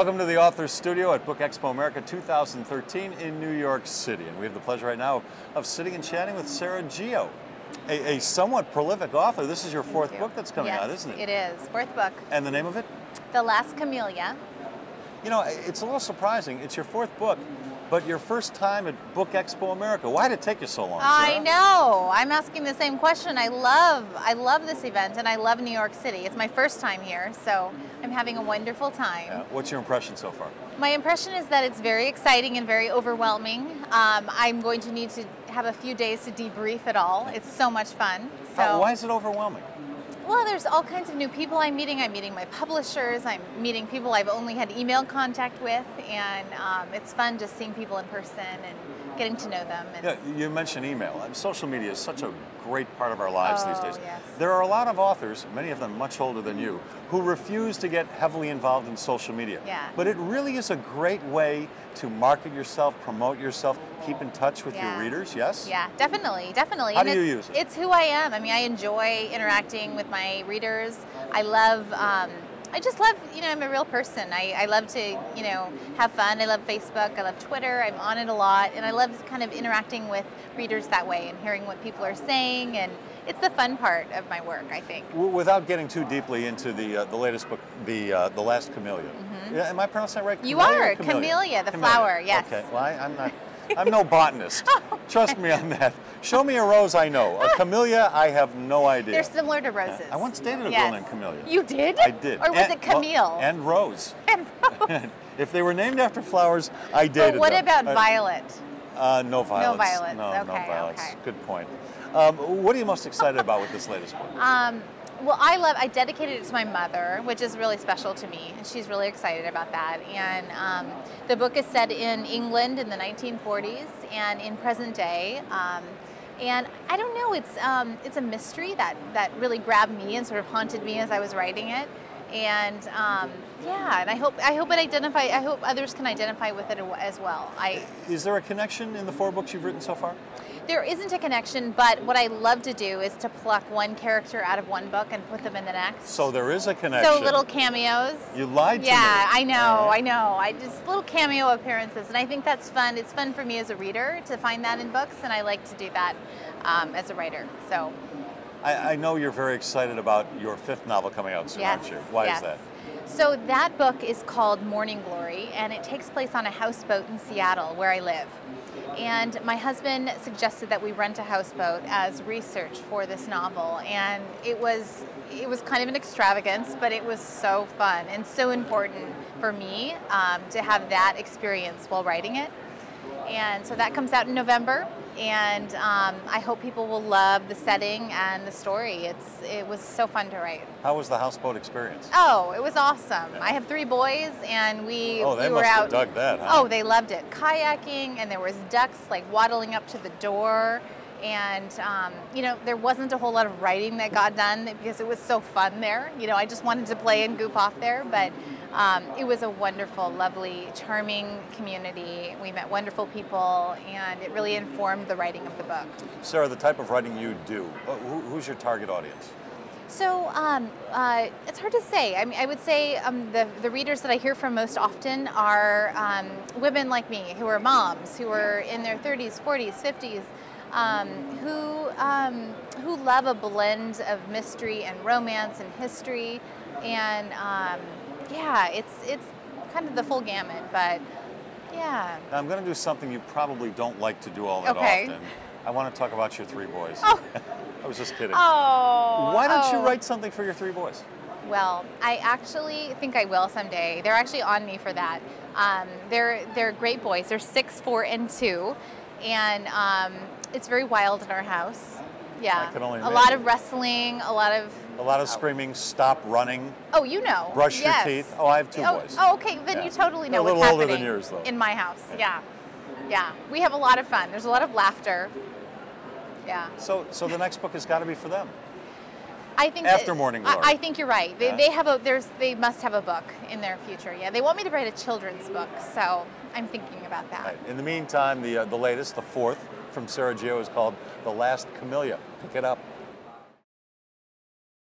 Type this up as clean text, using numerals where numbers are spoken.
Welcome to the Authors Studio at BookExpo America 2013 in New York City. And we have the pleasure right now of sitting and chatting with Sarah Gio, a somewhat prolific author. This is your fourth book that's coming out, isn't it? It is. Fourth book. And the name of it? The Last Camellia. You know, it's a little surprising. It's your fourth book, but your first time at BookExpo America. Why did it take you so long, Sarah? I know. I'm asking the same question. I love this event, and I love New York City. It's my first time here, so I'm having a wonderful time. Yeah. What's your impression so far? My impression is that it's very exciting and very overwhelming. I'm going to need to have a few days to debrief it all. It's so much fun. So. Why is it overwhelming? Well, there's all kinds of new people I'm meeting. I'm meeting my publishers. I'm meeting people I've only had email contact with, and it's fun just seeing people in person and getting to know them. And yeah, you mentioned email. Social media is such a great part of our lives these days. Yes. There are a lot of authors, many of them much older than you, who refuse to get heavily involved in social media. Yeah. But it really is a great way to market yourself, promote yourself, keep in touch with your readers, yes? Yeah, definitely, definitely. How do you use it? It's who I am. I mean, I enjoy interacting with my readers. I just love, I'm a real person. I love to, have fun. I love Facebook. I love Twitter. I'm on it a lot. And I love kind of interacting with readers that way and hearing what people are saying. And it's the fun part of my work, I think. Without getting too deeply into the latest book, The Last Camellia. Mm-hmm. Yeah, am I pronouncing that right? You are. Camellia, the flower, yes. Okay, well, I'm no botanist. Trust me on that. Show me a rose I know. A camellia, I have no idea. They're similar to roses. I once dated a girl named Camellia. You did? I did. Or was it Camille? Well, and Rose. And Rose. If they were named after flowers, I dated them. But what about Violet? No violets. No violets. No, okay, no violets. Okay. Good point. What are you most excited about with this latest book? Well, I dedicated it to my mother, which is really special to me, and she's really excited about that. And the book is set in England in the 1940s and in present day. And I don't know, it's a mystery that really grabbed me and sort of haunted me as I was writing it. And and I hope others can identify with it as well. Is there a connection in the 4 books you've written so far? There isn't a connection, but what I love to do is to pluck one character out of one book and put them in the next. So there is a connection. So little cameos. You lied to me. Yeah, I know. I just little cameo appearances, and I think that's fun. It's fun for me as a reader to find that in books, and I like to do that as a writer. So. I know you're very excited about your 5th novel coming out soon, aren't you? Why is that? So that book is called Morning Glory, and it takes place on a houseboat in Seattle, where I live. And my husband suggested that we rent a houseboat as research for this novel, and it was kind of an extravagance, but it was so fun and so important for me to have that experience while writing it. And so that comes out in November, and I hope people will love the setting and the story. It was so fun to write. How was the houseboat experience? Oh, it was awesome. I have 3 boys, and we they were must out. have dug that, huh? Oh, they loved it. Kayaking, and there was ducks like waddling up to the door. And, there wasn't a whole lot of writing that got done because it was so fun there. I just wanted to play and goof off there, but it was a wonderful, lovely, charming community. We met wonderful people, and it really informed the writing of the book. Sarah, the type of writing you do, who's your target audience? So it's hard to say. I mean, I would say the readers that I hear from most often are women like me, who are moms, who are in their 30s, 40s, 50s, who love a blend of mystery and romance and history, and it's kind of the full gamut. But yeah. Now, I'm going to do something you probably don't like to do all that often. I want to talk about your 3 boys. Oh. I was just kidding. Oh. Why don't you write something for your 3 boys? Well, I actually think I will someday. They're actually on me for that. They're great boys. They're 6, 4, and 2, and it's very wild in our house. Yeah. I can only imagine. A lot of wrestling, a lot of screaming, stop running. Oh, you know. Brush your teeth. Oh, I have 2 boys. Oh, okay. Then you totally know what's They're happening. a little older than yours, though. In my house. Yeah. Yeah. We have a lot of fun. There's a lot of laughter. Yeah. So the next book has got to be for them. I think after Morning Glory. I think you're right. They must have a book in their future. Yeah. They want me to write a children's book, so I'm thinking about that. Right. In the meantime, the latest, the 4th from Sarah Gio is called The Last Camellia. Pick it up.